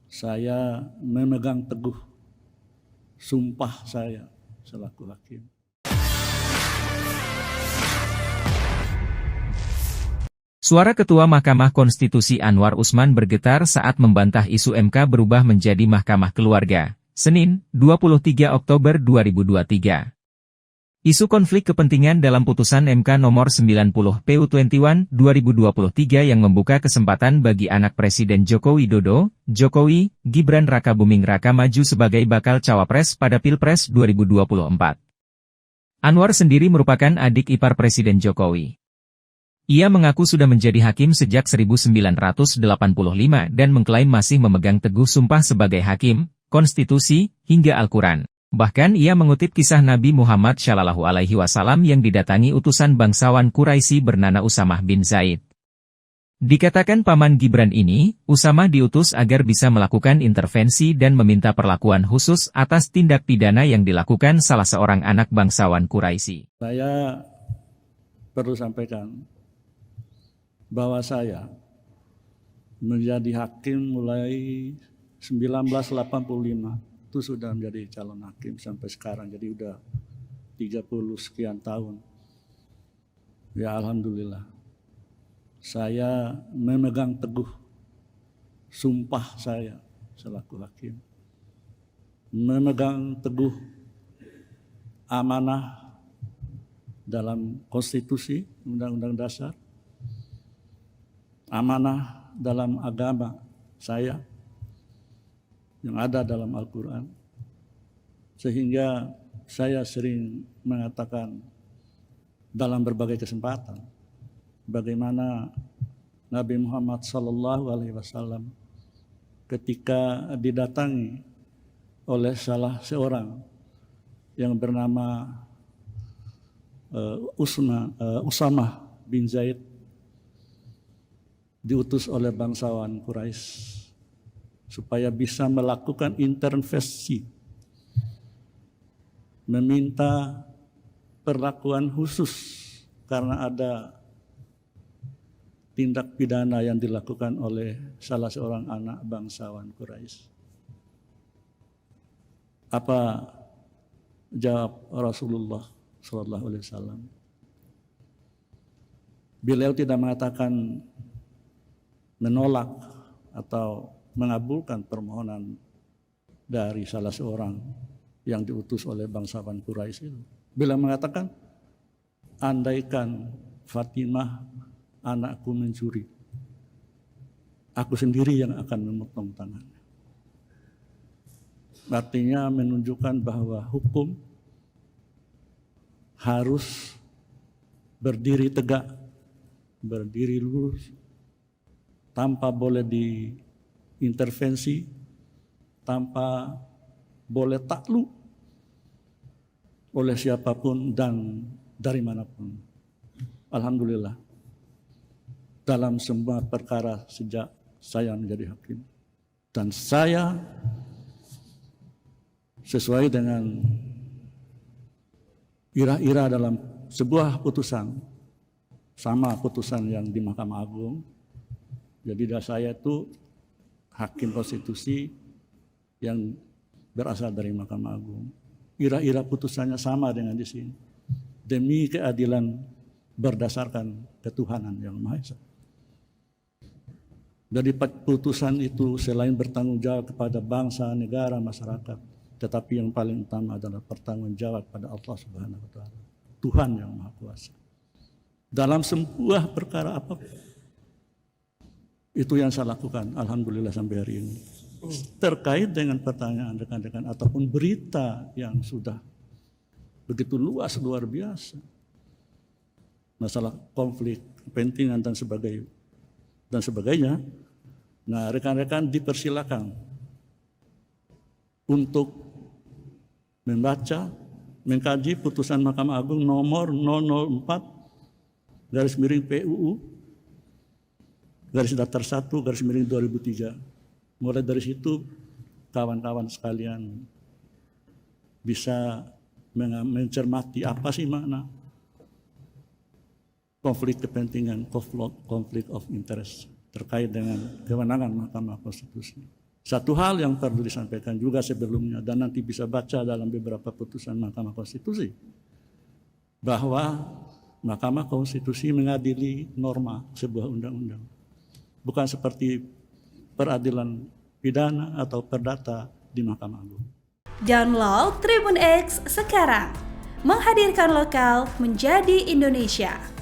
Saya memegang teguh sumpah saya selaku hakim. Suara Ketua Mahkamah Konstitusi Anwar Usman bergetar saat membantah isu MK berubah menjadi Mahkamah Keluarga, Senin, 23 Oktober 2023. Isu konflik kepentingan dalam putusan MK nomor 90 PU21 2023 yang membuka kesempatan bagi anak Presiden Joko Widodo, Jokowi, Gibran Rakabuming Raka maju sebagai bakal cawapres pada Pilpres 2024. Anwar sendiri merupakan adik ipar Presiden Jokowi. Ia mengaku sudah menjadi hakim sejak 1985 dan mengklaim masih memegang teguh sumpah sebagai hakim, konstitusi, hingga Al-Quran. Bahkan ia mengutip kisah Nabi Muhammad SAW yang didatangi utusan bangsawan Quraisy bernama Usamah bin Zaid. Dikatakan paman Gibran ini, Usamah diutus agar bisa melakukan intervensi dan meminta perlakuan khusus atas tindak pidana yang dilakukan salah seorang anak bangsawan Quraisy. Saya perlu sampaikan bahwa saya menjadi hakim mulai 1985. Itu sudah menjadi calon hakim sampai sekarang, jadi udah 30 sekian tahun. Ya alhamdulillah, saya memegang teguh sumpah saya selaku hakim. Memegang teguh amanah dalam konstitusi, undang-undang dasar, amanah dalam agama saya yang ada dalam Al-Quran, sehingga saya sering mengatakan dalam berbagai kesempatan bagaimana Nabi Muhammad SAW ketika didatangi oleh salah seorang yang bernama Usamah bin Zaid, diutus oleh bangsawan Quraisy supaya bisa melakukan intervensi, meminta perlakuan khusus karena ada tindak pidana yang dilakukan oleh salah seorang anak bangsawan Quraisy. Apa jawab Rasulullah SAW? Beliau tidak mengatakan menolak atau mengabulkan permohonan dari salah seorang yang diutus oleh bangsawan Quraisy itu. Beliau mengatakan, andaikan Fatimah anakku mencuri, aku sendiri yang akan memotong tangannya. Artinya menunjukkan bahwa hukum harus berdiri tegak, berdiri lurus, tanpa boleh diintervensi, tanpa boleh takluk oleh siapapun dan dari manapun. Alhamdulillah, dalam semua perkara sejak saya menjadi hakim, dan saya sesuai dengan ira-ira dalam sebuah putusan, sama putusan yang di Mahkamah Agung. Jadi saya itu hakim konstitusi yang berasal dari Mahkamah Agung. Ira-ira putusannya sama dengan di sini. Demi keadilan berdasarkan ketuhanan yang Maha Esa. Jadi putusan itu selain bertanggung jawab kepada bangsa, negara, masyarakat, tetapi yang paling utama adalah bertanggung jawab pada Allah Subhanahu wa Ta'ala, Tuhan yang Maha Kuasa. Dalam sebuah perkara apapun, itu yang saya lakukan, alhamdulillah sampai hari ini. Terkait dengan pertanyaan rekan-rekan ataupun berita yang sudah begitu luas, luar biasa, masalah konflik kepentingan dan sebagainya. Nah, rekan-rekan dipersilakan untuk membaca, mengkaji putusan Mahkamah Agung nomor 004/PUU /1/2003. Mulai dari situ kawan-kawan sekalian bisa mencermati apa sih makna konflik kepentingan, konflik of interest terkait dengan kewenangan Mahkamah Konstitusi. Satu hal yang perlu disampaikan juga sebelumnya dan nanti bisa baca dalam beberapa putusan Mahkamah Konstitusi, bahwa Mahkamah Konstitusi mengadili norma sebuah undang-undang. Bukan seperti peradilan pidana atau perdata di Mahkamah Agung. Download Tribun X sekarang, menghadirkan lokal menjadi Indonesia.